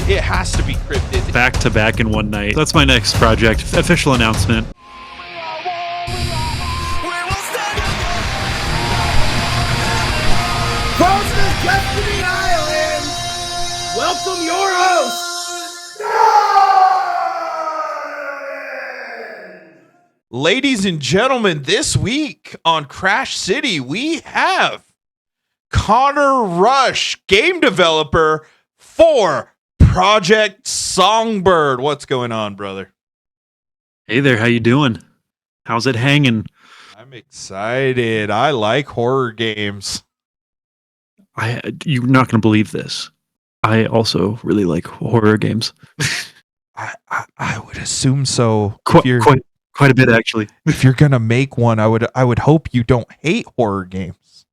It has to be cryptid. Back to back in one night. That's my next project. Official announcement. Destiny Island! Welcome your host, Ladies and gentlemen, this week on Crash City, we have Connor Rush, game developer for Project Songbird. What's going on, brother? Hey there, how you doing? How's it hanging? I'm excited. I like horror games. You're not going to believe this. I also really like horror games. I would assume so. Quite a bit, actually. If you're gonna make one, I would hope you don't hate horror games.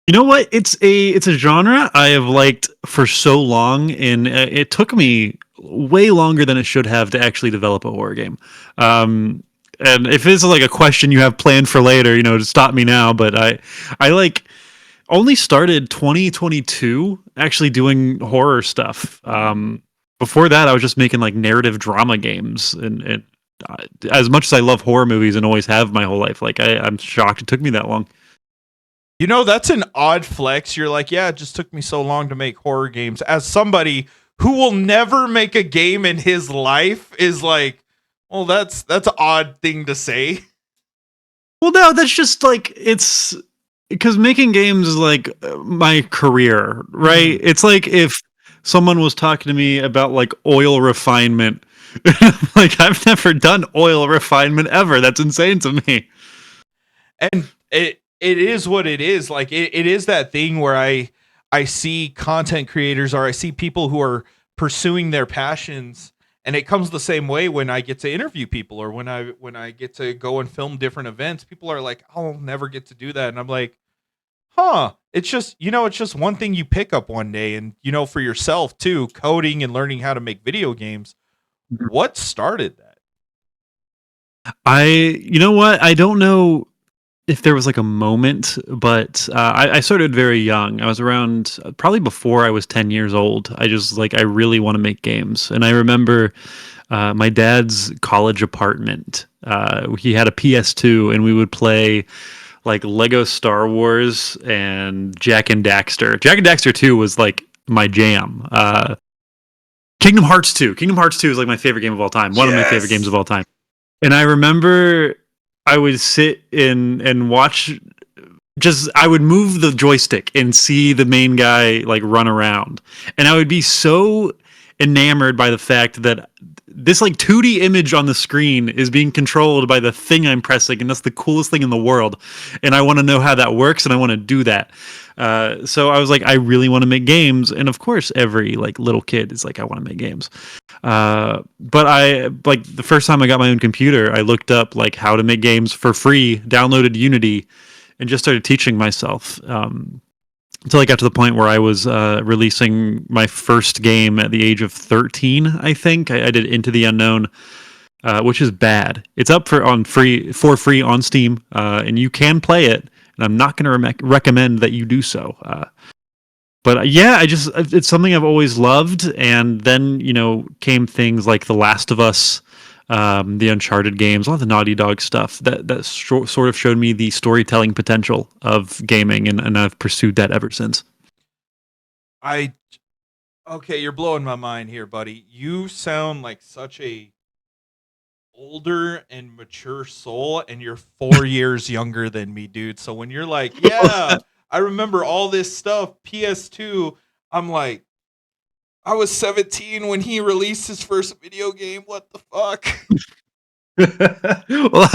You know what? It's a genre I have liked for so long, and it took me way longer than it should have to actually develop a horror game. And if it's like a question you have planned for later, to stop me now. But I like only started 2022 actually doing horror stuff. Before that, I was just making like narrative drama games, and as much as I love horror movies and always have my whole life, like I'm shocked it took me that long. That's an odd flex. You're like, yeah, it just took me so long to make horror games. As somebody who will never make a game in his life is like, well, that's an odd thing to say. Well, no, that's just like, it's because making games is like my career, right? It's like if someone was talking to me about like oil refinement. Like, I've never done oil refinement ever. That's insane to me. And it is what it is. Like it is that thing where I see content creators, or I see people who are pursuing their passions, and it comes the same way when I get to interview people, or when I get to go and film different events. People are like, I'll never get to do that. And I'm like, it's just, it's just one thing you pick up one day. And for yourself too, coding and learning how to make video games. What started that? You know what? I don't know if there was like a moment, but I started very young. I was around probably before I was 10 years old. I really want to make games. And I remember my dad's college apartment. He had a PS2, and we would play like Lego Star Wars and Jak and Daxter. Jak and Daxter 2 was like my jam. Kingdom Hearts 2. Kingdom Hearts 2 is like my favorite game of all time. One of my favorite games of all time. And I remember I would sit in and watch, I would move the joystick and see the main guy like run around. And I would be so enamored by the fact that this like 2D image on the screen is being controlled by the thing I'm pressing, and that's the coolest thing in the world. And I want to know how that works, and I want to do that. So I was like, I really want to make games, and of course, every like little kid is like, I want to make games. But I like the first time I got my own computer, I looked up like how to make games for free, downloaded Unity, and just started teaching myself. Until I got to the point where I was releasing my first game at the age of 13, I think. I did Into the Unknown, which is bad. It's up for free on Steam, and you can play it, and I'm not going to recommend that you do so. But yeah, it's something I've always loved, and then, came things like The Last of Us, the Uncharted games, a lot of the Naughty Dog stuff that sort of showed me the storytelling potential of gaming, and I've pursued that ever since. Okay, you're blowing my mind here, buddy. You sound like such a older and mature soul, and you're 4 years younger than me, dude. So when you're like, yeah, I remember all this stuff, PS2, I'm like, I was 17 when he released his first video game. What the fuck? Well,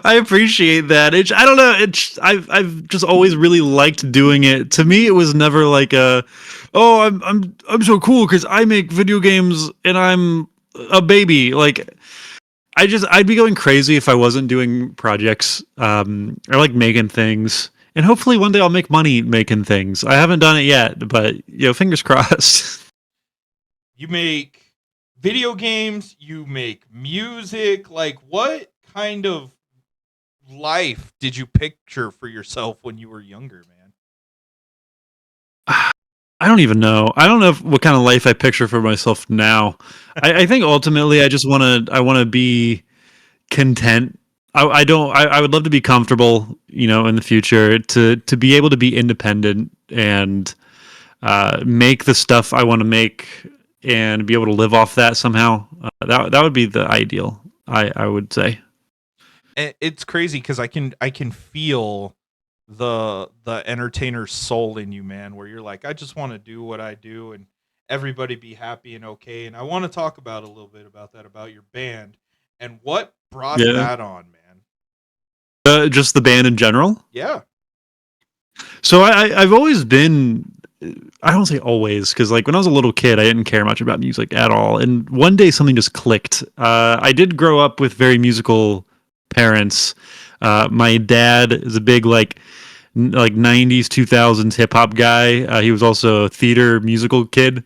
I appreciate that. I don't know. I've just always really liked doing it. To me, it was never like I'm so cool because I make video games and I'm a baby. Like I'd be going crazy if I wasn't doing projects. I like making things, and hopefully one day I'll make money making things. I haven't done it yet, but fingers crossed. You make video games, you make music. Like, what kind of life did you picture for yourself when you were younger, man? I don't even know. I don't know what kind of life I picture for myself now. I think ultimately I just I want to be content. I don't. I would love to be comfortable, in the future to be able to be independent and make the stuff I want to make and be able to live off that somehow. That would be the ideal. I would say. And it's crazy because I can feel the entertainer's soul in you, man, where you're like, I just want to do what I do and everybody be happy and okay. And I want to talk about a little bit about that, about your band and what brought Yeah. that on, man. Just the band in general. Yeah. So I've always been. I don't say always, because like when I was a little kid, I didn't care much about music at all. And one day something just clicked. I did grow up with very musical parents. My dad is a big like 90s 2000s hip hop guy. He was also a theater musical kid.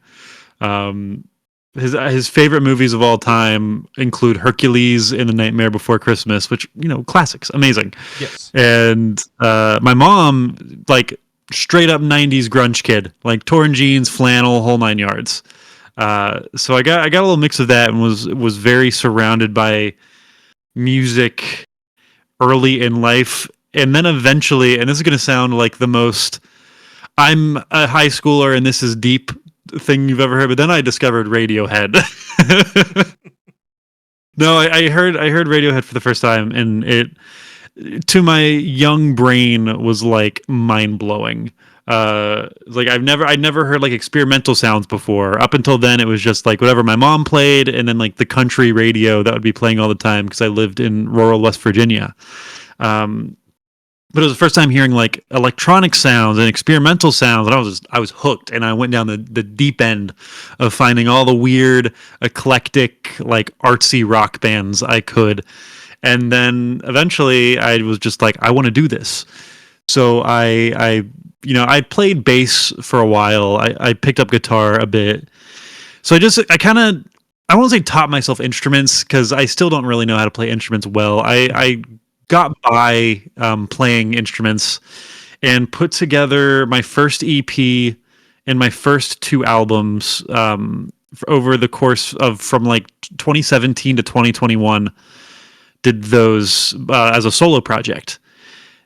Um, his favorite movies of all time include Hercules and The Nightmare Before Christmas, which classics, amazing. Yes. And my mom, like straight up 90s grunge kid, like torn jeans, flannel, whole nine yards. So I got a little mix of that and was very surrounded by music early in life. And then eventually, and this is going to sound like the most I'm a high schooler and this is deep thing you've ever heard, but then I discovered Radiohead. No, I heard Radiohead for the first time, and it, to my young brain, was like mind blowing. Like I'd never heard like experimental sounds before. Up until then, it was just like whatever my mom played, and then like the country radio that would be playing all the time because I lived in rural West Virginia. But it was the first time hearing like electronic sounds and experimental sounds, and I was hooked, and I went down the deep end of finding all the weird, eclectic, like artsy rock bands I could. And then eventually I was just like, I want to do this. So I played bass for a while. I picked up guitar a bit. So I won't say taught myself instruments because I still don't really know how to play instruments well. I got by playing instruments and put together my first EP and my first two albums over the course of from like 2017 to 2021. Did those as a solo project.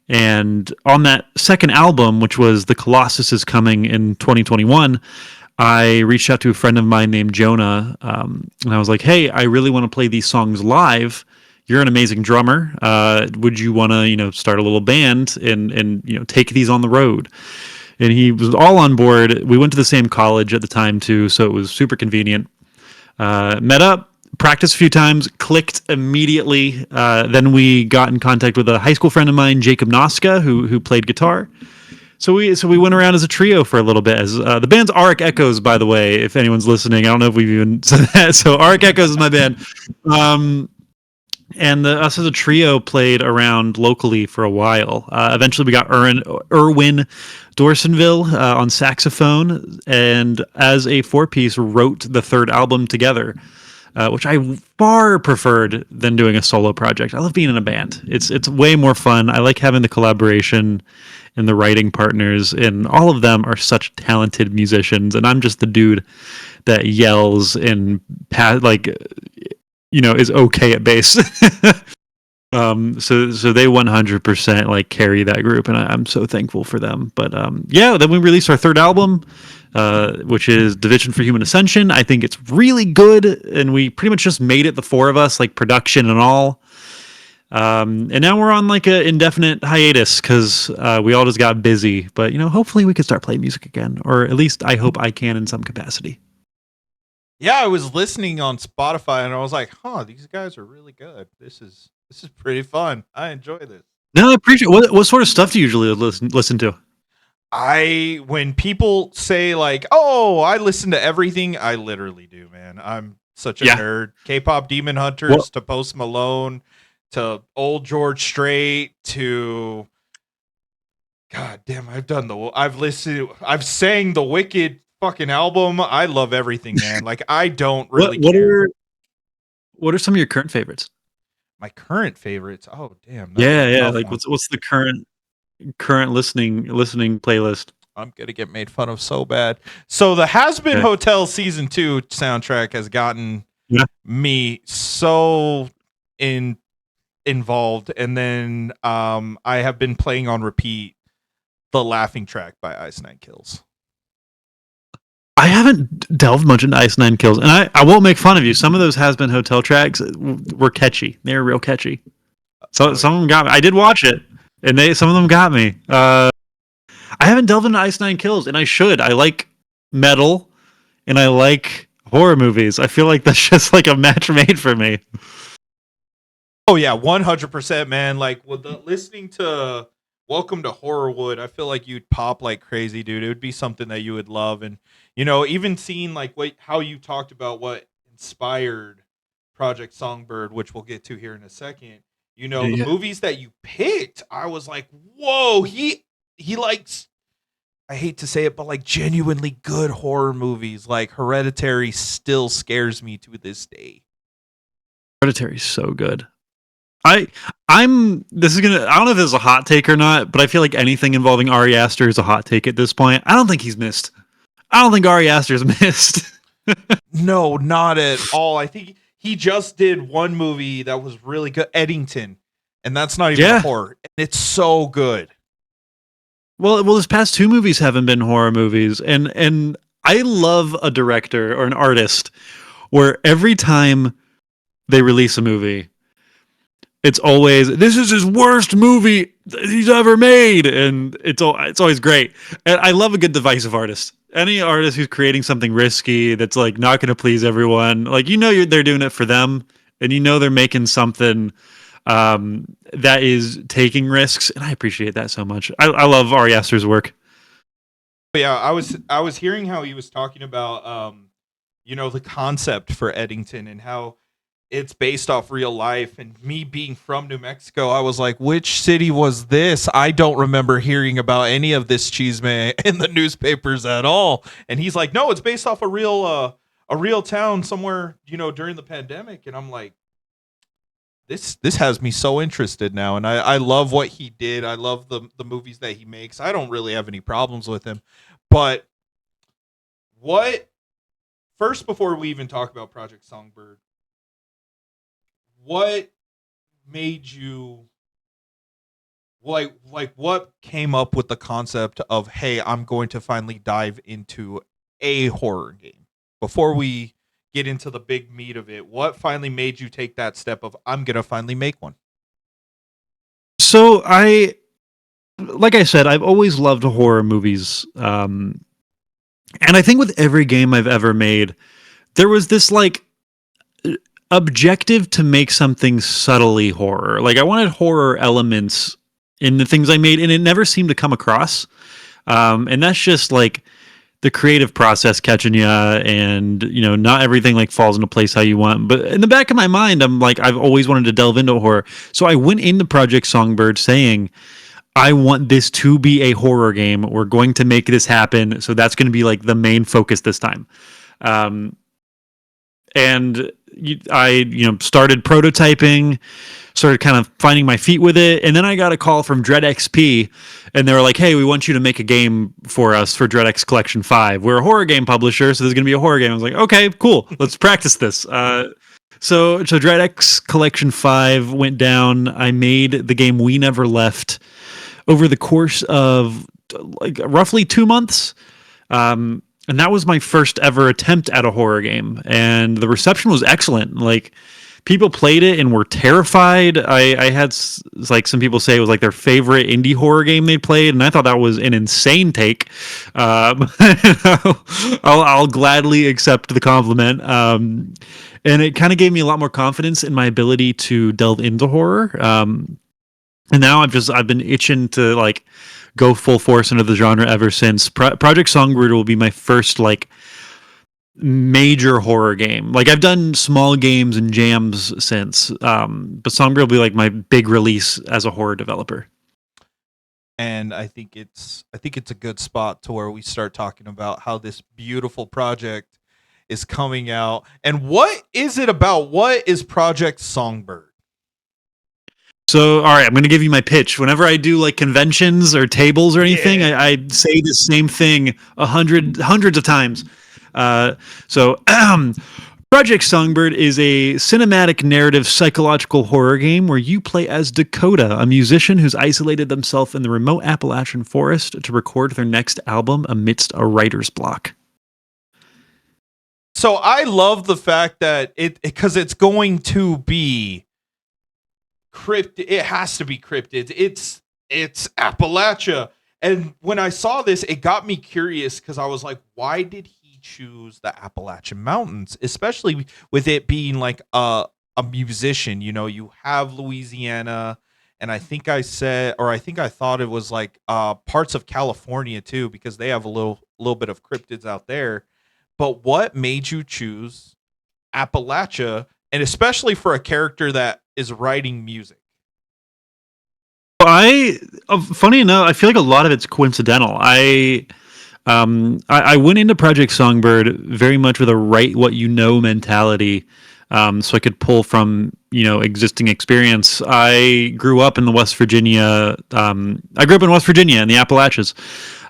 And on that second album, which was The Colossus is Coming in 2021, I reached out to a friend of mine named Jonah, and I was like, hey, I really want to play these songs live. You're an amazing drummer. Would you want to, start a little band and take these on the road? And he was all on board. We went to the same college at the time too, so it was super convenient. Met up, practiced a few times, clicked immediately. Then we got in contact with a high school friend of mine, Jacob Noska, who played guitar. So we went around as a trio for a little bit. As the band's Auric Echoes, by the way, if anyone's listening. I don't know if we've even said that. So Auric Echoes is my band. And us as a trio played around locally for a while. Eventually, we got Erwin Dorsonville on saxophone, and as a four-piece, wrote the third album together, which I far preferred than doing a solo project. I love being in a band. It's way more fun. I like having the collaboration and the writing partners, and all of them are such talented musicians, and I'm just the dude that yells and is okay at bass. So they 100% like carry that group, and I'm so thankful for them. But then we released our third album, which is Division for Human Ascension. I think it's really good, and we pretty much just made it, the four of us, like production and all. And now we're on like an indefinite hiatus because we all just got busy. But hopefully we can start playing music again, or at least I hope I can in some capacity. Yeah, I was listening on Spotify and I was like, these guys are really good. This is pretty fun. I enjoy this. No, I appreciate it. What sort of stuff do you usually listen to? When people say like, oh, I listen to everything, I literally do, man. I'm such a nerd. K-pop Demon Hunters to Post Malone to Old George Strait to God damn, I've sang the Wicked fucking album. I love everything, man. Like I don't really care. What are some of your current favorites? My current favorites? Oh damn. Yeah. Like what's the current listening playlist? I'm gonna get made fun of so bad. So the Has Been Hotel season 2 soundtrack has gotten me so involved, and then I have been playing on repeat the Laughing Track by Ice Nine Kills. I haven't delved much into Ice Nine Kills, and I won't make fun of you. Some of those Has Been Hotel tracks were catchy. They were real catchy. So some of them got me. I did watch it, and some of them got me. I haven't delved into Ice Nine Kills, and I should. I like metal, and I like horror movies. I feel like that's just like a match made for me. Oh yeah, 100%, man. Like listening to Welcome to Horrorwood, I feel like you'd pop like crazy, dude. It would be something that you would love, and even seeing like how you talked about what inspired Project Songbird, which we'll get to here in a second. The movies that you picked, I was like, whoa, he likes, I hate to say it, but like genuinely good horror movies. Like Hereditary still scares me to this day. Hereditary's so good. I don't know if this is a hot take or not, but I feel like anything involving Ari Aster is a hot take at this point. I don't think he's missed. I don't think Ari Aster's missed. No, not at all. I think he just did one movie that was really good, Eddington, and that's not even a horror. And it's so good. Well, his past 2 movies haven't been horror movies, and I love a director or an artist where every time they release a movie, it's always, this is his worst movie he's ever made, and it's always great. And I love a good divisive artist. Any artist who's creating something risky that's like not going to please everyone, like they're doing it for them, and they're making something that is taking risks, and I appreciate that so much. I love Ari Aster's work. Yeah, I was hearing how he was talking about the concept for Eddington and how it's based off real life, and me being from New Mexico, I was like, which city was this? I don't remember hearing about any of this chisme in the newspapers at all. And he's like, no, it's based off a real town somewhere, during the pandemic. And I'm like, this has me so interested now. And I love what he did. I love the movies that he makes. I don't really have any problems with him. But first, before we even talk about Project Songbird, what made you like what came up with the concept of, hey, I'm going to finally dive into a horror game? Before we get into the big meat of it, what finally made you take that step of, I'm going to finally make one? So like I said, I've always loved horror movies. And I think with every game I've ever made, there was this like objective to make something subtly horror. Like I wanted horror elements in the things I made, and it never seemed to come across. And that's just like the creative process catching you, and not everything like falls into place how you want. But in the back of my mind, I'm like, I've always wanted to delve into horror. So I went into Project Songbird saying, I want this to be a horror game. We're going to make this happen. So that's going to be like the main focus this time. And I started prototyping, started kind of finding my feet with it, and then I got a call from DreadXP, and they were like, hey, we want you to make a game for us for DreadX Collection 5. We're a horror game publisher, so there's going to be a horror game. I was like, okay, cool, let's practice this. So DreadX Collection 5 went down. I made the game We Never Left over the course of like roughly 2 months. And that was my first ever attempt at a horror game, and the reception was excellent. Like, people played it and were terrified. I had like some people say it was like their favorite indie horror game they played, and I thought that was an insane take. I'll gladly accept the compliment. And it kind of gave me a lot more confidence in my ability to delve into horror. And now I've been itching to like go full force into the genre ever since. Project Songbird will be my first like major horror game. Like I've done small games and jams since, but Songbird will be like my big release as a horror developer. And I think it's a good spot to where we start talking about how this beautiful project is coming out. And what is it about? What is Project Songbird? So, all right, I'm going to give you my pitch. Whenever I do like conventions or tables or anything, I say the same thing hundreds of times. So, Project Songbird is a cinematic narrative psychological horror game where you play as Dakota, a musician who's isolated themselves in the remote Appalachian forest to record their next album amidst a writer's block. So I love the fact that because it's going to be cryptid. It has to be cryptids. It's Appalachia. And when I saw this, it got me curious because I was like, why did he choose the Appalachian Mountains? Especially with it being like a musician. You know, you have Louisiana, and I think I thought it was like parts of California too, because they have a little bit of cryptids out there. But what made you choose Appalachia, and especially for a character that is writing music? Funny enough, I feel like a lot of it's coincidental. I went into Project Songbird very much with a write what you know mentality, so I could pull from existing experience. I grew up in the West Virginia. I grew up in West Virginia in the Appalachians,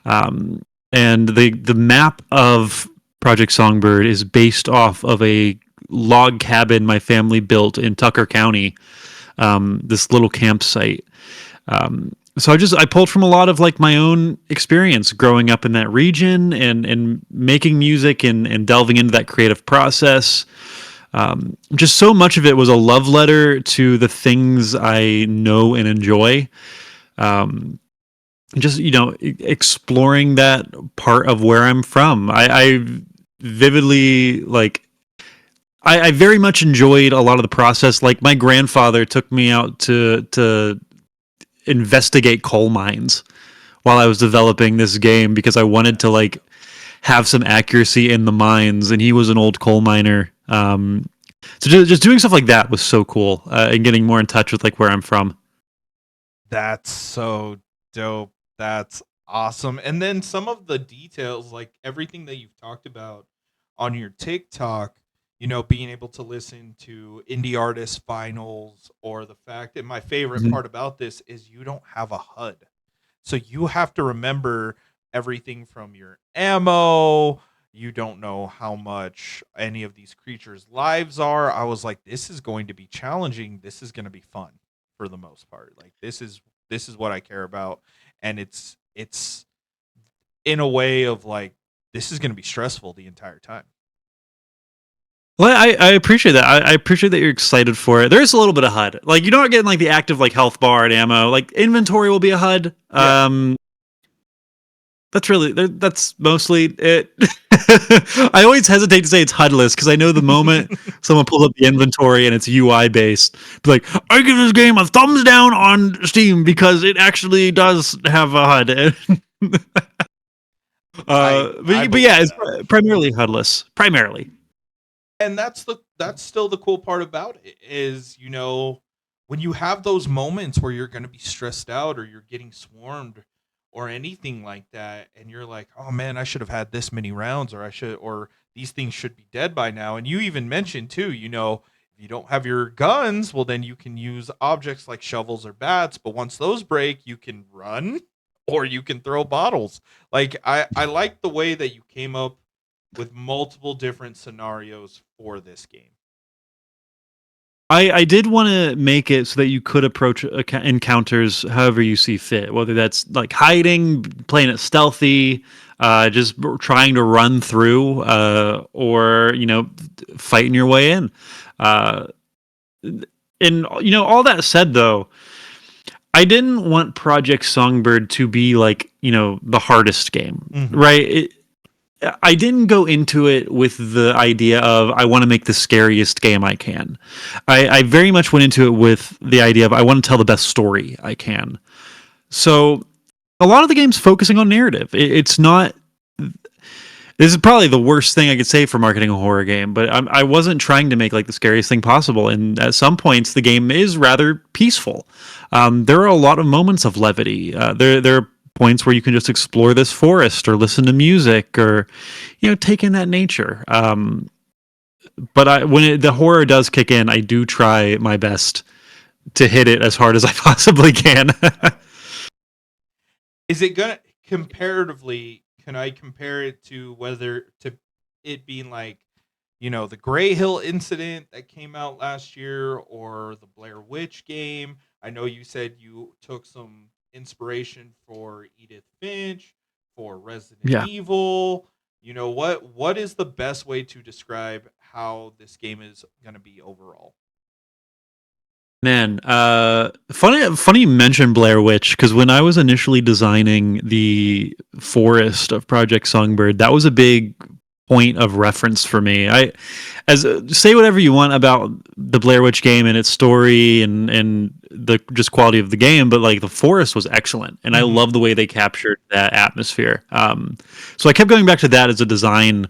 and the map of Project Songbird is based off of a log cabin my family built in Tucker County, this little campsite. So I pulled from a lot of like my own experience growing up in that region and making music and delving into that creative process. Just so much of it was a love letter to the things I know and enjoy. Just exploring that part of where I'm from. I vividly I very much enjoyed a lot of the process. Like my grandfather took me out to investigate coal mines while I was developing this game because I wanted to like have some accuracy in the mines, and he was an old coal miner. So just doing stuff like that was so cool, and getting more in touch with like where I'm from. That's so dope. That's awesome. And then some of the details, like everything that you've talked about on your TikTok, being able to listen to indie artist finals, or the fact that my favorite part about this is you don't have a HUD. So you have to remember everything from your ammo. You don't know how much any of these creatures' lives are. I was like, this is going to be challenging. This is going to be fun for the most part. Like this is what I care about. And it's in a way of like, this is going to be stressful the entire time. Well, I appreciate that. I appreciate that you're excited for it. There is a little bit of HUD. Like you're not getting like the active like health bar and ammo. Like inventory will be a HUD. Yeah. That's mostly it. I always hesitate to say it's HUDless because I know the moment someone pulls up the inventory and it's UI based, like I give this game a thumbs down on Steam because it actually does have a HUD. But yeah, it's primarily HUDless. Primarily. And that's still the cool part about it is, when you have those moments where you're going to be stressed out or you're getting swarmed or anything like that, and you're like, oh man, I should have had this many rounds, or these things should be dead by now. And you even mentioned too, if you don't have your guns, well then you can use objects like shovels or bats, but once those break, you can run or you can throw bottles. Like I like the way that you came up with multiple different scenarios for this game. I did want to make it so that you could approach encounters however you see fit, whether that's like hiding, playing it stealthy, just trying to run through, or fighting your way in. And all that said, though, I didn't want Project Songbird to be like the hardest game, right? I didn't go into it with the idea of I want to make the scariest game I can. I very much went into it with the idea of I want to tell the best story I can. So a lot of the game's focusing on narrative. It's not... This is probably the worst thing I could say for marketing a horror game, but I wasn't trying to make like the scariest thing possible. And at some points, the game is rather peaceful. There are a lot of moments of levity. There are points where you can just explore this forest or listen to music or take in that nature, but when the horror does kick in, I do try my best hit it as hard as I possibly can. Is it gonna comparatively? Can I compare it to it being like, the Gray Hill incident that came out last year, or the Blair Witch game? I know you said you took some inspiration for Edith Finch, for Resident Yeah. Evil. What is the best way to describe how this game is going to be overall? Man, funny you mentioned Blair Witch, because when I was initially designing the forest of Project Songbird, that was a big point of reference for me. Say whatever you want about the Blair Witch game and its story and the just quality of the game, but like the forest was excellent, and I love the way they captured that atmosphere. So I kept going back to that as a design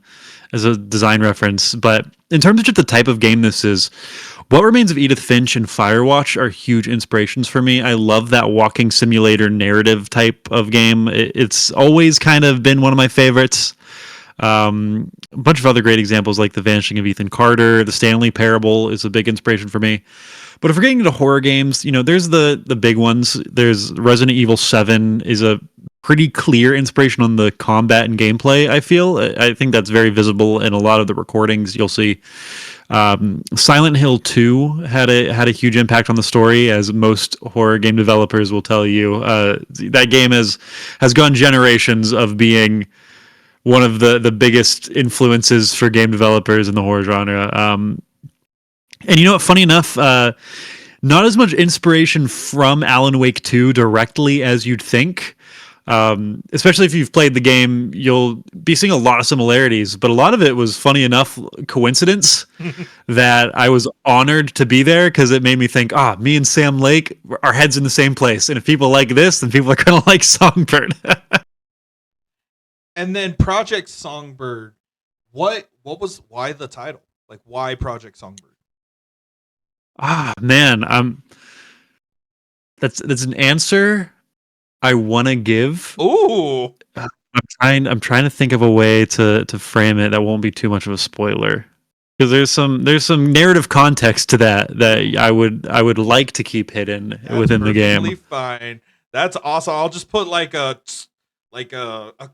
reference. But in terms of just the type of game this is, What Remains of Edith Finch and Firewatch are huge inspirations for me. I love that walking simulator narrative type of game. It's always kind of been one of my favorites. A bunch of other great examples like The Vanishing of Ethan Carter, The Stanley Parable is a big inspiration for me. But if we're getting into horror games, there's the big ones. There's Resident Evil 7 is a pretty clear inspiration on the combat and gameplay, I feel. I think that's very visible in a lot of the recordings you'll see. Silent Hill 2 had a huge impact on the story, as most horror game developers will tell you. That game has gone generations of being one of the biggest influences for game developers in the horror genre. And what, funny enough, not as much inspiration from Alan Wake 2 directly as you'd think. Especially if you've played the game, you'll be seeing a lot of similarities, but a lot of it was, funny enough, coincidence that I was honored to be there, because it made me think, me and Sam Lake, our heads in the same place. And if people like this, then people are going to like Songbird. And then Project Songbird, why the title? Like, why Project Songbird? Man, that's an answer I want to give. Ooh. I'm trying to think of a way to frame it that won't be too much of a spoiler, because there's some narrative context to that I would like to keep hidden within the game. That's fine. That's awesome. I'll just put like a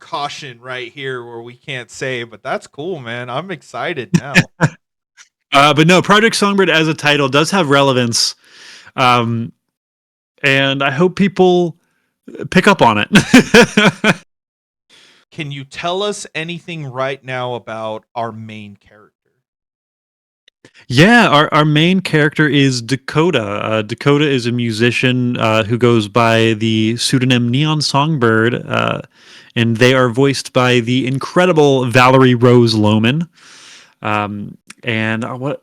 caution right here where we can't say, but that's cool, man. I'm excited now. But no, Project Songbird as a title does have relevance, and I hope people pick up on it. Can you tell us anything right now about our main character? Yeah, our main character is Dakota. Dakota is a musician who goes by the pseudonym Neon Songbird, and they are voiced by the incredible Valerie Rose Lohman. And what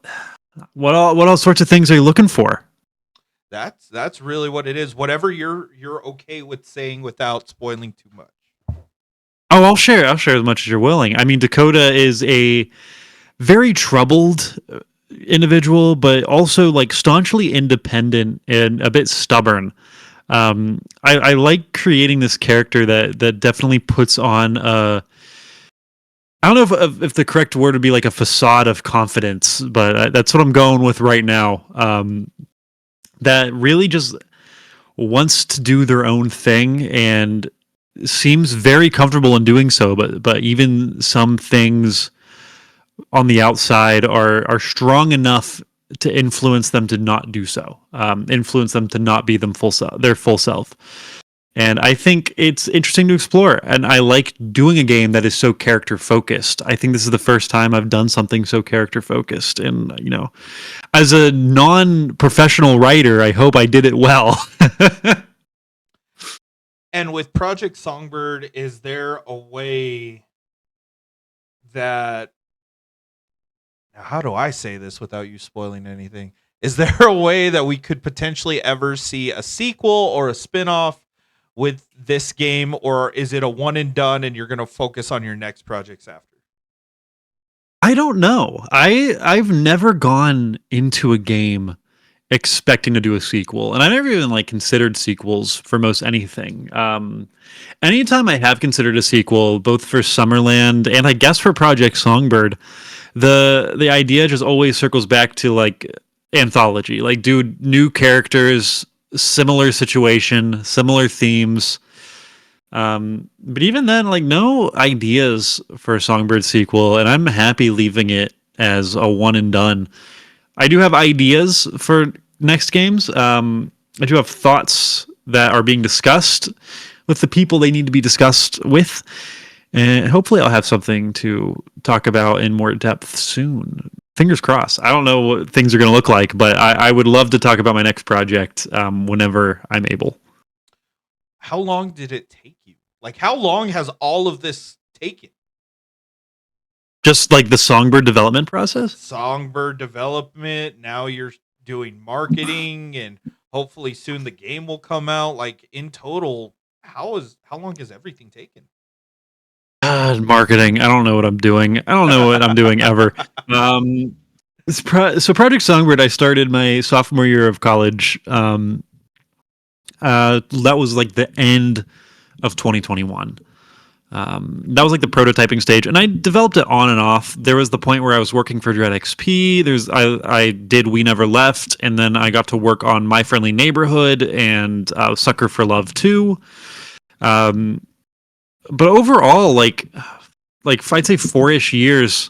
all sorts of things are you looking for? That's really what it is. Whatever you're okay with saying without spoiling too much. Oh, I'll share as much as you're willing. I mean, Dakota is a very troubled individual, but also like staunchly independent and a bit stubborn. I like creating this character that definitely puts on I don't know if the correct word would be like a facade of confidence, but that's what I'm going with right now. That really just wants to do their own thing and seems very comfortable in doing so, but even some things on the outside are strong enough to influence them to not do so, influence them to not be their full self. And I think it's interesting to explore, and I like doing a game that is so character focused. I think this is the first time I've done something so character focused, and as a non-professional writer, I hope I did it well. And with Project Songbird, is there a way that... Now, how do I say this without you spoiling anything? Is there a way that we could potentially ever see a sequel or a spin-off with this game, or is it a one and done and you're going to focus on your next projects after? I don't know. I've never gone into a game expecting to do a sequel, and I never even considered sequels for most anything. Anytime I have considered a sequel, both for Summerland and I guess for Project Songbird, the idea just always circles back to anthology. Like, do new characters, similar situation, similar themes. But even then, like, no ideas for a Songbird sequel, and I'm happy leaving it as a one and done. I do have ideas for next games. I do have thoughts that are being discussed with the people they need to be discussed with. And hopefully I'll have something to talk about in more depth soon. Fingers crossed. I don't know what things are going to look like, but I would love to talk about my next project whenever I'm able. How long did it take you? Like, how long has all of this taken? Just like the Songbird development process? Songbird development. Now you're doing marketing, and hopefully soon the game will come out. Like, in total, how long has everything taken? Marketing. I don't know what I'm doing. I don't know what I'm doing ever. So Project Songbird, I started my sophomore year of college. That was like the end of 2021. That was like the prototyping stage, and I developed it on and off. There was the point where I was working for DreadXP. I did We Never Left, and then I got to work on My Friendly Neighborhood and Sucker for Love 2. But overall, like if I'd say 4-ish years,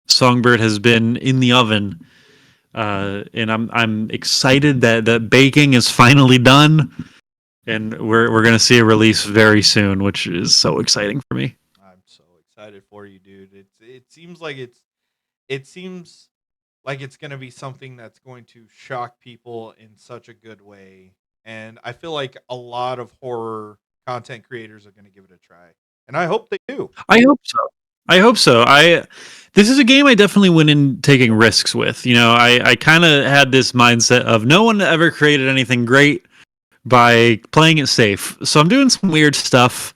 Songbird has been in the oven, and I'm excited that the baking is finally done. And we're gonna see a release very soon, which is so exciting for me. I'm so excited for you, dude. It seems like it's gonna be something that's going to shock people in such a good way. And I feel like a lot of horror content creators are gonna give it a try. And I hope they do. I hope so. This is a game I definitely went in taking risks with. You know, I kind of had this mindset of no one ever created anything great by playing it safe. So I'm doing some weird stuff.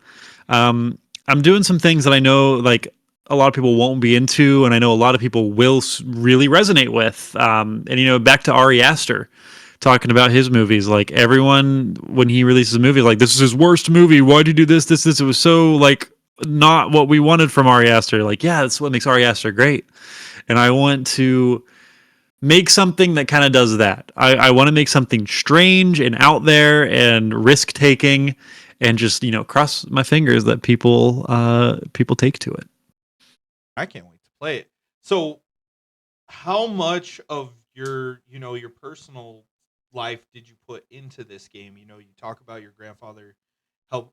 I'm doing some things that I know like a lot of people won't be into, and I know a lot of people will really resonate with. And you know, back to Ari Aster talking about his movies. Like, everyone, when he releases a movie, like, this is his worst movie. Why'd you do this? It was so like not what we wanted from Ari Aster. Like, yeah, that's what makes Ari Aster great. And I want to make something that kind of does that. I want to make something strange and out there and risk taking, and just, you know, cross my fingers that people take to it. I can't wait to play it. So, how much of your personal life did you put into this game? You know, you talk about your grandfather help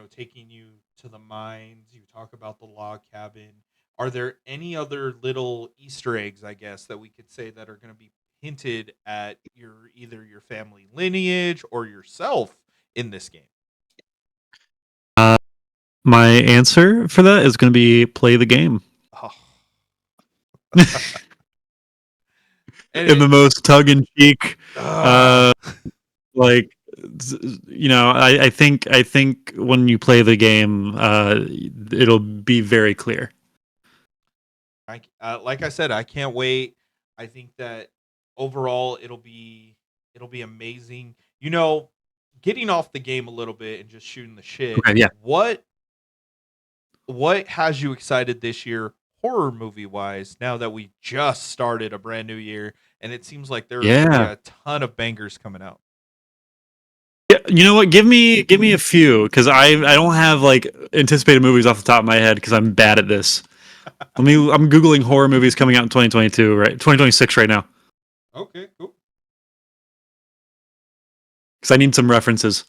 taking you to the mines. You talk about the log cabin. Are there any other little Easter eggs, I guess, that we could say that are going to be hinted at either your family lineage or yourself in this game? My answer for that is going to be play the game. Oh. In the most tongue-in-cheek, like, you know, I think when you play the game, it'll be very clear. Like I said, I can't wait. I think that overall it'll be amazing. You know, getting off the game a little bit and just shooting the shit. Okay, yeah. What has you excited this year, horror movie wise? Now that we just started a brand new year, and it seems like there's a ton of bangers coming out. Yeah, you know what? Give me a few, because I don't have like anticipated movies off the top of my head because I'm bad at this. I'm googling horror movies coming out in 2022, right? 2026 right now. Okay, cool. Because I need some references.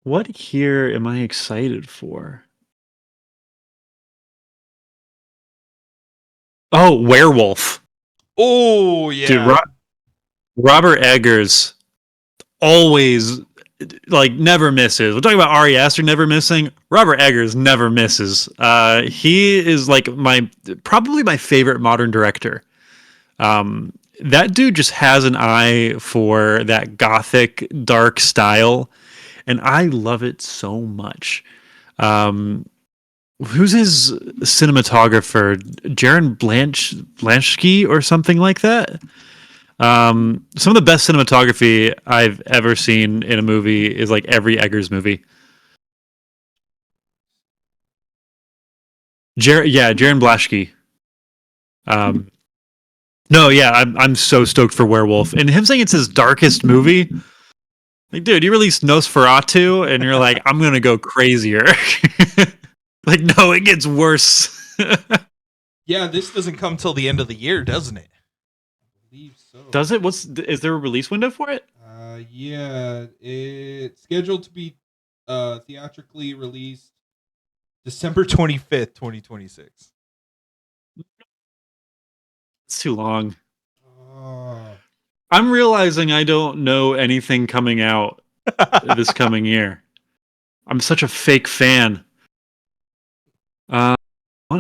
What here am I excited for? Oh, Werewolf. Oh yeah, dude. Robert Eggers always, like, never misses. We're talking about Ari Aster never missing. Robert Eggers never misses. He is like probably my favorite modern director. That dude just has an eye for that gothic dark style, and I love it so much. Who's his cinematographer? Jaron Blanchky or something like that. Some of the best cinematography I've ever seen in a movie is like every Eggers movie. Jaron Blaschke. No, yeah, I'm so stoked for Werewolf, and him saying it's his darkest movie. Like, dude, you released Nosferatu, and you're like, I'm gonna go crazier. Like, no, it gets worse. Yeah, this doesn't come till the end of the year, doesn't it? I believe so. Does it? Is there a release window for it? Yeah, it's scheduled to be theatrically released December 25th, 2026. It's too long. Oh. I'm realizing I don't know anything coming out this coming year. I'm such a fake fan. What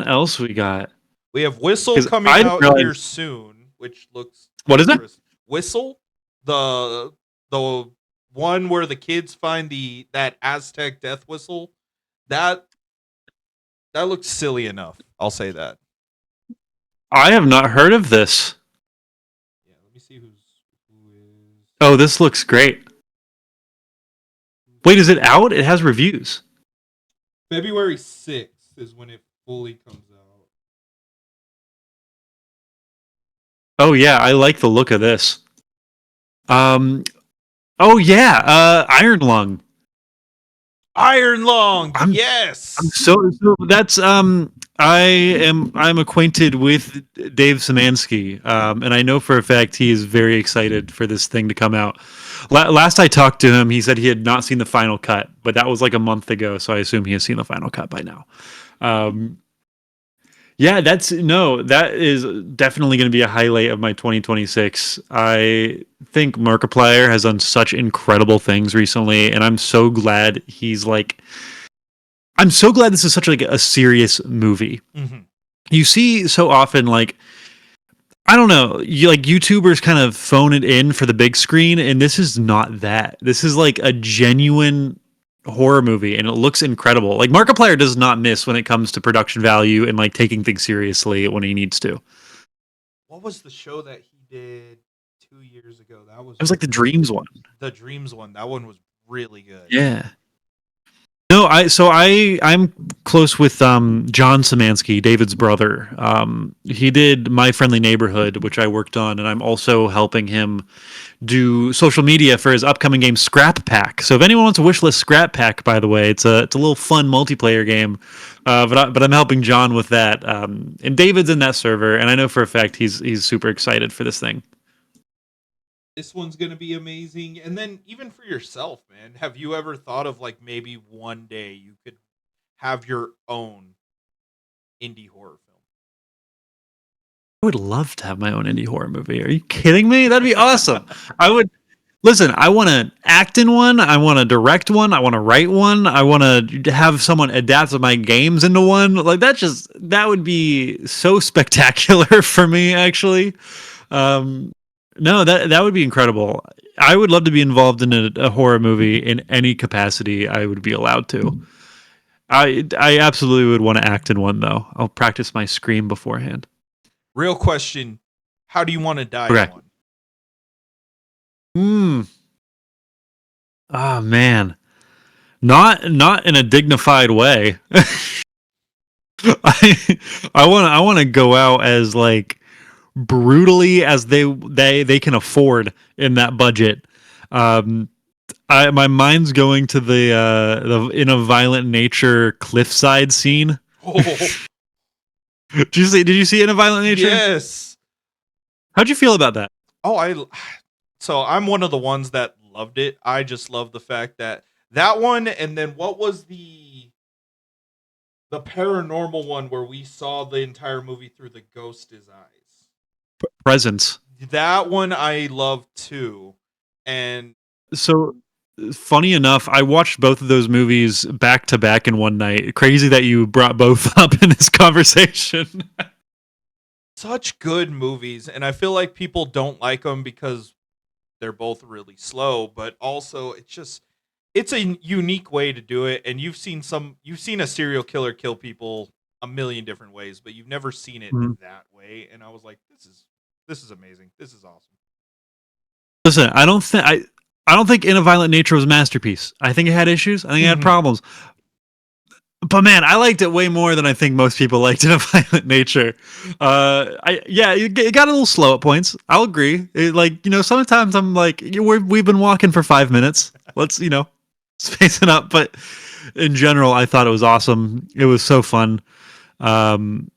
else we got? We have Whistle coming out here soon, which looks... What is it? Whistle? The one where the kids find that Aztec death whistle. That looks silly enough. I'll say that. I have not heard of this. Yeah, let me see who is. Oh, this looks great. Wait, is it out? It has reviews. February 6th is when it fully comes out. Oh yeah, I like the look of this. Oh yeah, Iron Lung. Iron Lung. Yes. I'm so that's I'm acquainted with Dave Szymanski, and I know for a fact he is very excited for this thing to come out. Last I talked to him, he said he had not seen the final cut, but that was like a month ago, so I assume he has seen the final cut by now. Yeah, that is definitely going to be a highlight of my 2026. I think Markiplier has done such incredible things recently, and I'm so glad I'm so glad this is such like a serious movie. Mm-hmm. You see so often, like, I don't know, YouTubers kind of phone it in for the big screen, and this is not that. This is like a genuine horror movie, and it looks incredible. Like, Markiplier does not miss when it comes to production value and like taking things seriously when he needs to. What was the show that he did 2 years ago? It was like the Dreams one. The Dreams one. That one was really good. Yeah. No, I'm close with John Szymanski, David's brother. He did My Friendly Neighborhood, which I worked on, and I'm also helping him do social media for his upcoming game Scrap Pack. So if anyone wants a wishlist Scrap Pack, by the way, it's a little fun multiplayer game. But I'm helping John with that. And David's in that server, and I know for a fact he's super excited for this thing. This one's going to be amazing. And then even for yourself, man, have you ever thought of like maybe one day you could have your own indie horror film? I would love to have my own indie horror movie. Are you kidding me? That'd be awesome. I would listen. I want to act in one. I want to direct one. I want to write one. I want to have someone adapt my games into one. Like that would be so spectacular for me, actually. No, that would be incredible. I would love to be involved in a horror movie in any capacity I would be allowed to. I absolutely would want to act in one, though. I'll practice my scream beforehand. Real question: how do you want to die? Correct. Oh man, not in a dignified way. I want to go out as like brutally as they can afford in that budget. My mind's going to the In a Violent Nature cliffside scene. Oh. Did you see In a Violent Nature? Yes. How'd you feel about that? So I'm one of the ones that loved it. I just love the fact that one, and then what was the paranormal one where we saw the entire movie through the ghost's eyes? Presence. That one I love too. And so funny enough, I watched both of those movies back to back in one night. Crazy that you brought both up in this conversation. Such good movies, and I feel like people don't like them because they're both really slow, but also it's a unique way to do it. And you've seen a serial killer kill people a million different ways, but you've never seen it that way. And I was like, this is amazing. This is awesome. Listen, I don't think In a Violent Nature was a masterpiece. I think it had issues. I think it had problems. but man, I liked it way more than I think most people liked in A Violent Nature. It got a little slow at points. I'll agree. Sometimes I'm like, we've been walking for 5 minutes. Let's space it up. But in general, I thought it was awesome. It was so fun, and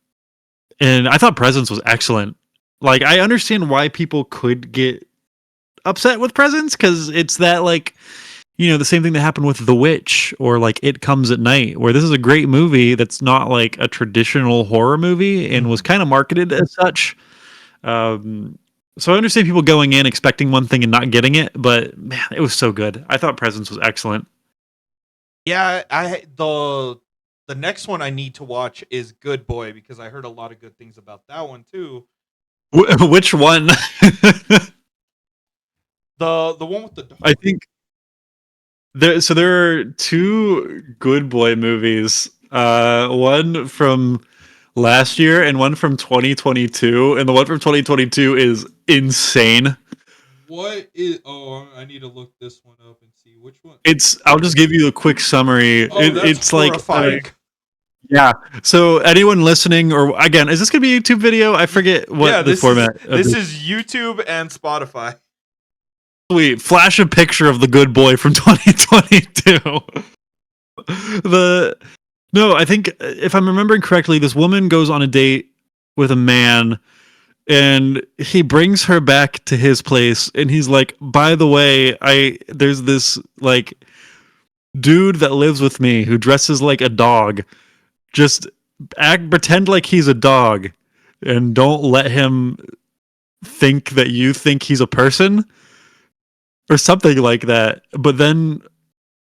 I thought Presence was excellent. Like, I understand why people could get upset with Presence, because it's that the same thing that happened with The Witch or like It Comes at Night, where this is a great movie that's not like a traditional horror movie and was kind of marketed as such. So I understand people going in expecting one thing and not getting it, but man, it was so good. I thought Presence was excellent. Yeah, the next one I need to watch is Good Boy, because I heard a lot of good things about that one too. Which one? The one with the dog. I think there are two Good Boy movies. One from last year and one from 2022, and the one from 2022 is insane. What is? Oh, I need to look this one up and see which one. I'll just give you a quick summary. It's horrifying. Yeah. So anyone listening, or again, is this going to be a YouTube video? I forget what the format. This is YouTube and Spotify. Sweet. Flash a picture of the Good Boy from 2022. I think if I'm remembering correctly, this woman goes on a date with a man, and he brings her back to his place, and he's like, by the way, there's this like dude that lives with me who dresses like a dog. Just pretend like he's a dog, and don't let him think that you think he's a person or something like that. But then,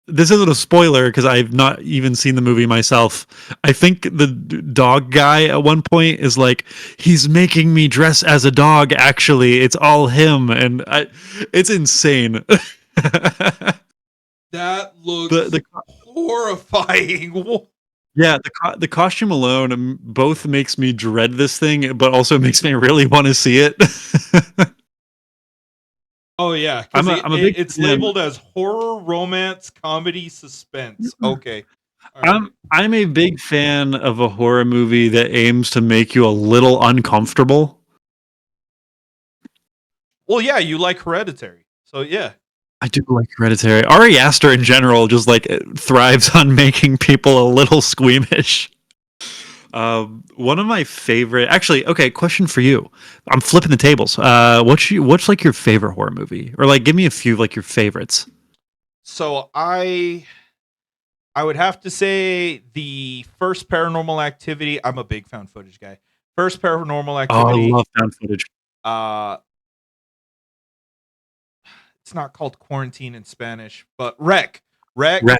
this isn't a spoiler because I've not even seen the movie myself. I think the dog guy at one point is like, he's making me dress as a dog. Actually, it's all him, and it's insane. That looks horrifying. Yeah, the costume alone both makes me dread this thing, but also makes me really want to see it. Oh yeah, it's labeled as horror, romance, comedy, suspense. Okay. Right. I'm a big fan of a horror movie that aims to make you a little uncomfortable. Well, yeah, you like Hereditary, so yeah. I do like Hereditary. Ari Aster in general just thrives on making people a little squeamish. One of my favorite, actually, okay, question for you. I'm flipping the tables. What's like your favorite horror movie, or like give me a few like your favorites? So I would have to say the first Paranormal Activity. I'm a big found footage guy. First Paranormal Activity. Oh, I love found footage. It's not called Quarantine in Spanish, but Wreck.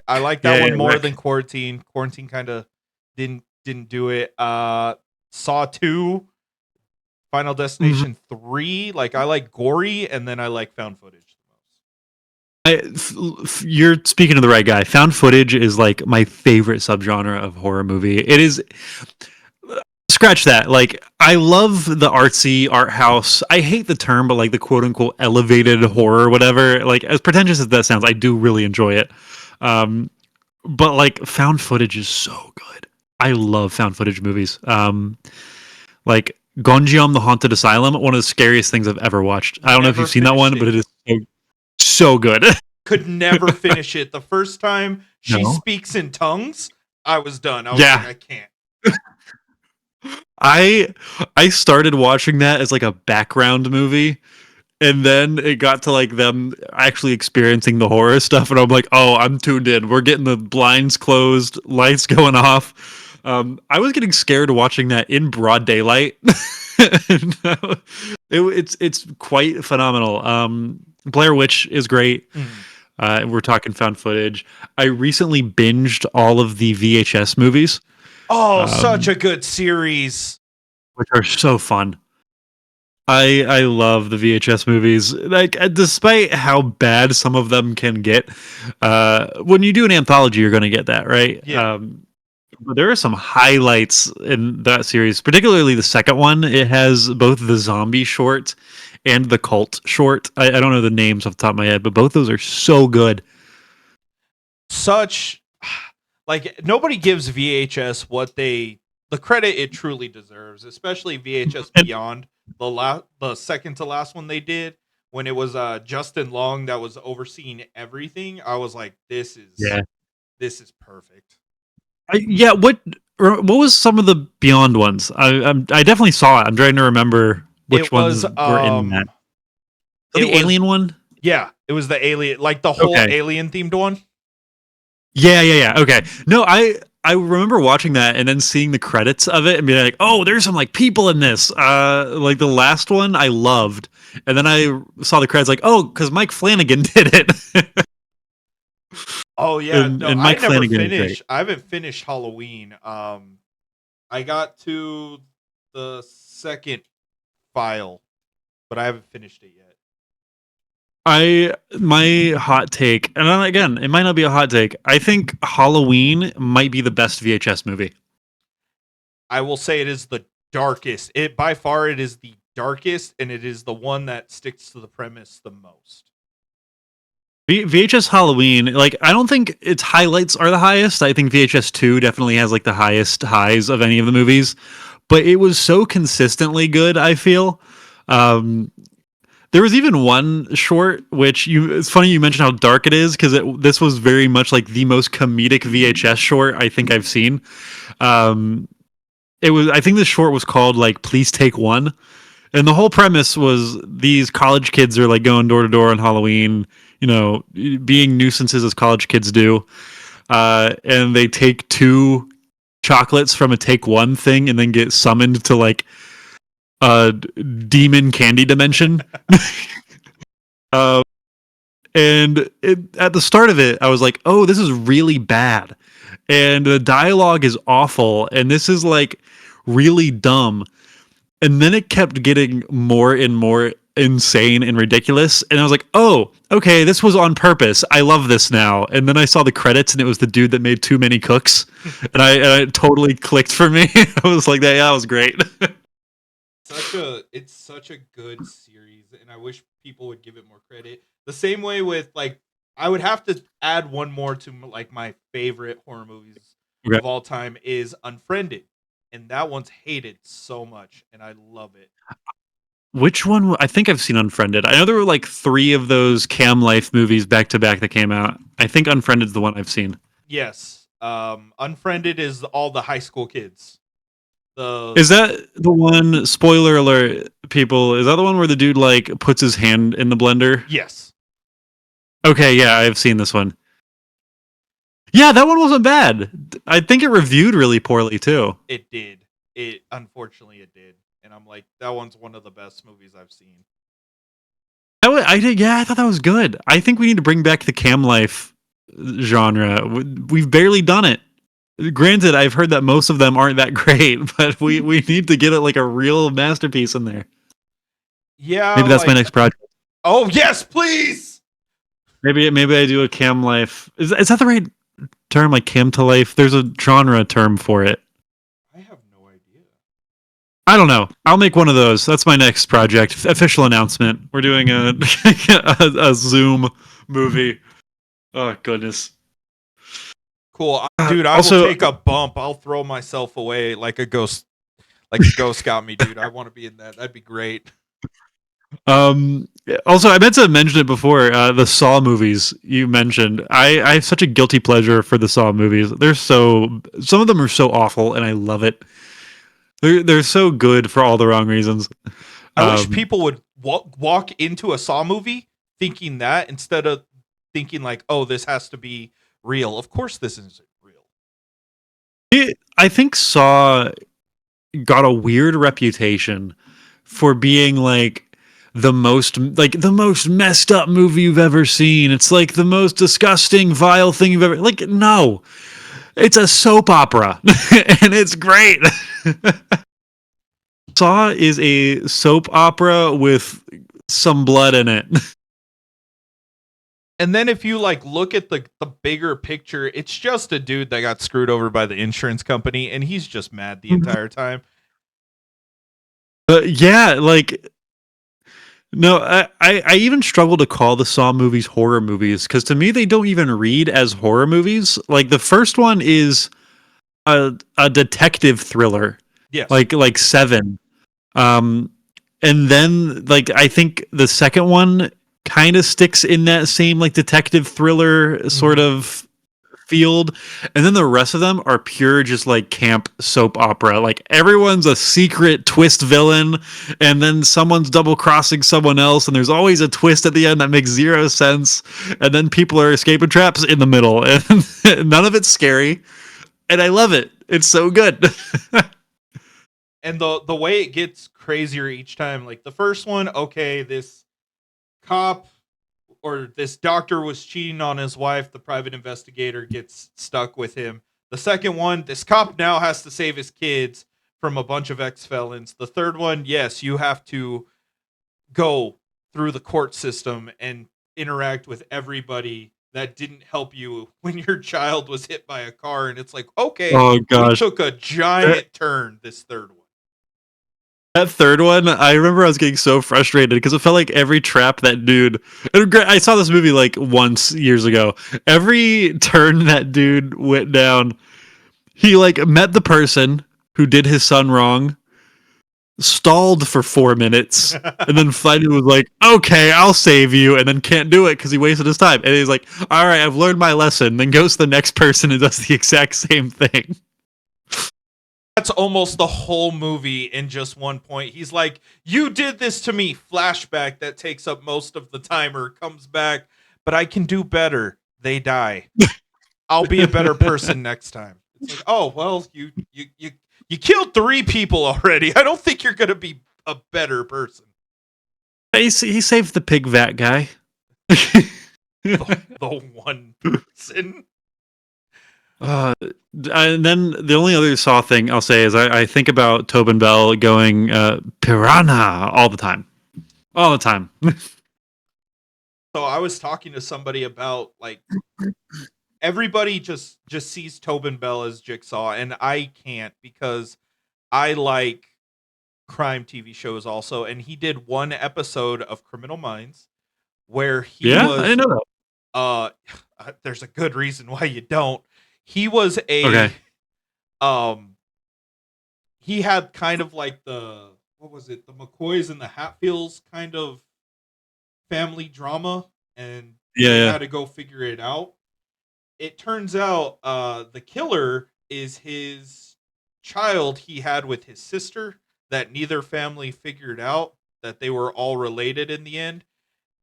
I like that one more than Quarantine. Quarantine kind of didn't do it. Saw 2, Final Destination 3. Like, I like gory, and then I like found footage the most. You're speaking to the right guy. Found footage is like my favorite subgenre of horror movie. It is. Scratch that. Like, I love the artsy art house. I hate the term, but like the quote unquote elevated horror, whatever. Like, as pretentious as that sounds, I do really enjoy it. But like, found footage is so good. I love found footage movies. Like Gonjiam, the Haunted Asylum, one of the scariest things I've ever watched. I don't know if you've seen that one, but it is so good. Could never finish it. The first time she speaks in tongues, I was done. I was like, I can't. I started watching that as like a background movie, and then it got to like them actually experiencing the horror stuff, and I'm like, oh, I'm tuned in. We're getting the blinds closed, lights going off. I was getting scared watching that in broad daylight. It's quite phenomenal. Blair Witch is great. We're talking found footage. I recently binged all of the VHS movies. Oh, such a good series. Which are so fun. I love the VHS movies. Like, despite how bad some of them can get, when you do an anthology, you're going to get that, right? Yeah. But there are some highlights in that series, particularly the second one. It has both the zombie short and the cult short. I don't know the names off the top of my head, but both those are so good. like nobody gives VHS the credit it truly deserves, especially VHS And Beyond, the second to last one they did when it was Justin Long that was overseeing everything. I was like, yeah, this is perfect. yeah. What was some of the Beyond ones? I definitely saw it. I'm trying to remember which It was ones were in that. it The was alien one. yeah, it was the alien, like the whole Okay. alien themed one. Yeah. Okay. No, I remember watching that and then seeing the credits of it and being like, oh, there's some like people in this. Like the last one I loved, and then I saw the credits like, oh, because Mike Flanagan did it. Oh yeah, no, and I Mike never Flanagan is great. finished. I haven't finished Halloween. I got to the second file, but I haven't finished it yet. My hot take, and then again, it might not be a hot take. I think Halloween might be the best VHS movie. I will say it is the darkest. It by far it is the darkest, and it is the one that sticks to the premise the most. VHS Halloween, like I don't think its highlights are the highest. I think VHS 2 definitely has like the highest highs of any of the movies, but it was so consistently good, I feel. Um there was even one short which it's funny you mentioned how dark it is because this was very much like the most comedic VHS short I think I've seen. Um I think the short was called like Please Take One. And the whole premise was these college kids are like going door to door on Halloween, being nuisances as college kids do. And they take two chocolates from a take one thing and then get summoned to like a demon candy dimension. And at the start of it, I was like, oh, this is really bad. And the dialogue is awful. And this is like really dumb. And then it kept getting more and more insane and ridiculous. And I was like, oh, okay, this was on purpose. I love this now. And then I saw the credits and it was the dude that made Too Many Cooks. And it totally clicked for me. I was like, that was great. It's such a good series, and I wish people would give it more credit. The same way with like, I would have to add one more to like my favorite horror movies Okay. of all time is Unfriended, and that one's hated so much, and I love it. Which one? I think I've seen Unfriended. I know there were like 3 of those Cam Life movies back to back that came out. I think Unfriended's the one I've seen. Yes, Unfriended is all the high school kids. Is that the one? Spoiler alert, people! Is that the one where the dude like puts his hand in the blender? Yes. Okay, yeah, I've seen this one. Yeah, that one wasn't bad. I think it reviewed really poorly too. It did. Unfortunately it did. And I'm like, that one's one of the best movies I've seen. I did. Yeah, I thought that was good. I think we need to bring back the Cam Life genre. We've barely done it. Granted, I've heard that most of them aren't that great, but we need to get it like a real masterpiece in there. Yeah, maybe that's my next project. Oh yes, please. Maybe I do a Cam Life. Is that the right term? Like Cam to Life? There's a genre term for it. I have no idea. I don't know. I'll make one of those. That's my next project. Official announcement. We're doing a Zoom movie. Oh goodness. Cool, dude. I will take a bump. I'll throw myself away like a ghost. Like a ghost got me, dude. I want to be in that. That'd be great. Also, I meant to mention it before. The Saw movies you mentioned. I have such a guilty pleasure for the Saw movies. Some of them are so awful, and I love it. They're so good for all the wrong reasons. I wish people would walk into a Saw movie thinking that instead of thinking like, oh, this has to be real. Of course, this isn't real. I think Saw got a weird reputation for being like the most messed up movie you've ever seen. It's like the most disgusting, vile thing you've ever like. No, it's a soap opera, and it's great. Saw is a soap opera with some blood in it. And then if you like look at the bigger picture, it's just a dude that got screwed over by the insurance company, and he's just mad the entire time. Yeah, like No, I even struggle to call the Saw movies horror movies because to me they don't even read as horror movies. Like the first one is a detective thriller, Yes. like Seven. Um, and then like I think the second one kind of sticks in that same like detective thriller sort of field, and then the rest of them are pure just like camp soap opera. Like everyone's a secret twist villain, and then someone's double crossing someone else, and there's always a twist at the end that makes zero sense, and then people are escaping traps in the middle, and none of it's scary, and I love it. It's so good. And the way it gets crazier each time, like the first one, okay, this cop or this doctor was cheating on his wife, the private investigator gets stuck with him. The second one, this cop now has to save his kids from a bunch of ex-felons. The third one, yes, you have to go through the court system and interact with everybody that didn't help you when your child was hit by a car. And it's like, okay, Oh we gosh. took a giant turn this third one. That third one, I remember I was getting so frustrated because it felt like every trap that dude. I saw this movie like once years ago. Every turn that dude went down, he like met the person who did his son wrong, stalled for 4 minutes, and then finally was like, "Okay, I'll save you," and then can't do it because he wasted his time. And he's like, "All right, I've learned my lesson." Then goes to the next person and does the exact same thing. That's almost the whole movie in just one point. He's like, you did this to me. Flashback that takes up most of the timer, comes back, but I can do better. They die. I'll be a better person next time. It's like, oh, well, you killed 3 people already. I don't think you're going to be a better person. He saved the pig vat guy. The one person. And then the only other Saw thing I'll say is I think about Tobin Bell going piranha all the time. All the time. So I was talking to somebody about like everybody just sees Tobin Bell as Jigsaw, and I can't because I like crime TV shows also, and he did one episode of Criminal Minds where he I was didn't know that. there's a good reason why you don't. He was Okay. He had kind of like the the McCoys and the Hatfields kind of family drama, and he Yeah. had to go figure it out. It turns out the killer is his child he had with his sister that neither family figured out that they were all related in the end.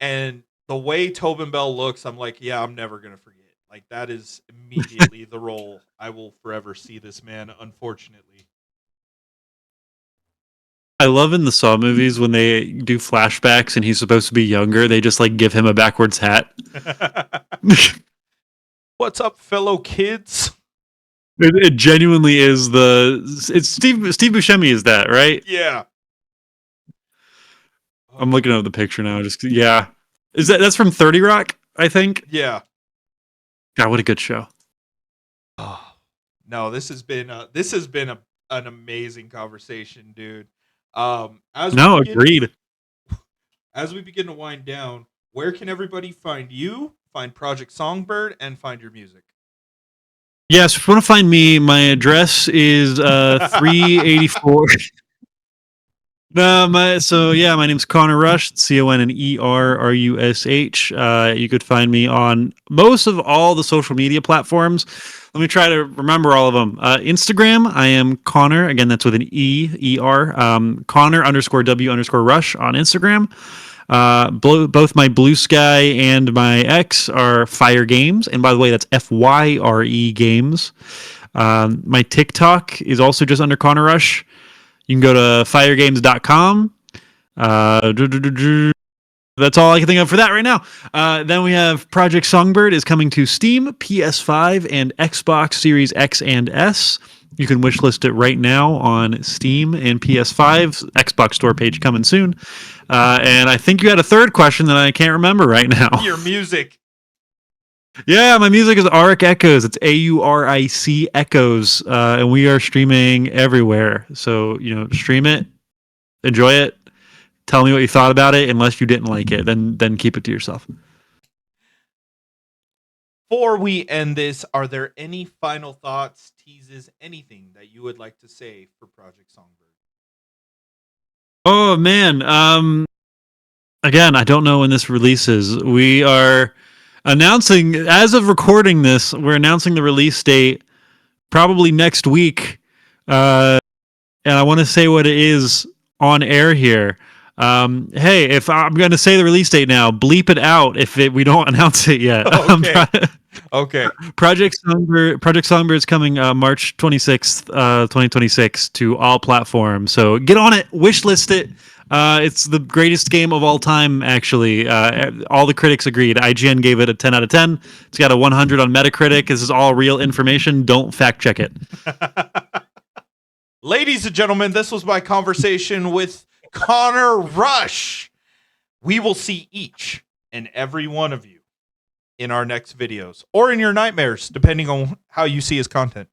And the way Tobin Bell looks, I'm like, yeah, I'm never gonna forget. Like that is immediately the role I will forever see this man, unfortunately. I love in the Saw movies when they do flashbacks and he's supposed to be younger, they just like give him a backwards hat. What's up, fellow kids? It genuinely is it's Steve Buscemi is that, right? Yeah. I'm looking at the picture now. Is that's from 30 Rock, I think? Yeah. God, what a good show. Oh, no, this has been an amazing conversation, dude. Agreed. As we begin to wind down, where can everybody find you, find Project Songbird, and find your music? Yes, if you want to find me, my address is 384. My name's Connor Rush, CONNERRUSH. You could find me on most of all the social media platforms. Let me try to remember all of them. Instagram, I am Connor. Again, that's with an E-E-R. Connor_W_Rush on Instagram. Both my Blue Sky and my X are Fire Games. And by the way, that's FYRE Games. My TikTok is also just under Connor Rush. You can go to firegames.com. That's all I can think of for that right now. Then we have Project Songbird is coming to Steam, PS5, and Xbox Series X and S. You can wishlist it right now on Steam and PS5's Xbox store page coming soon. And I think you had a third question that I can't remember right now. Your music. Yeah, my music is Auric Echoes. It's AURIC Echoes. And we are streaming everywhere. So, stream it, enjoy it, tell me what you thought about it. Unless you didn't like it, then keep it to yourself. Before we end this, are there any final thoughts, teases, anything that you would like to say for Project Songbird? Oh man. Again, I don't know when this releases. We are announcing, as of recording this, we're announcing the release date probably next week. And I want to say what it is on air here. Hey, if I'm going to say the release date now, bleep it out if we don't announce it yet. Okay. Okay. Project Songbird is coming March 26th, 2026 to all platforms. So get on it, wishlist it. It's the greatest game of all time, actually. All the critics agreed. IGN gave it a 10 out of 10. It's got a 100 on Metacritic. This is all real information. Don't fact check it. Ladies and gentlemen, this was my conversation with Connor Rush. We will see each and every one of you in our next videos or in your nightmares, depending on how you see his content.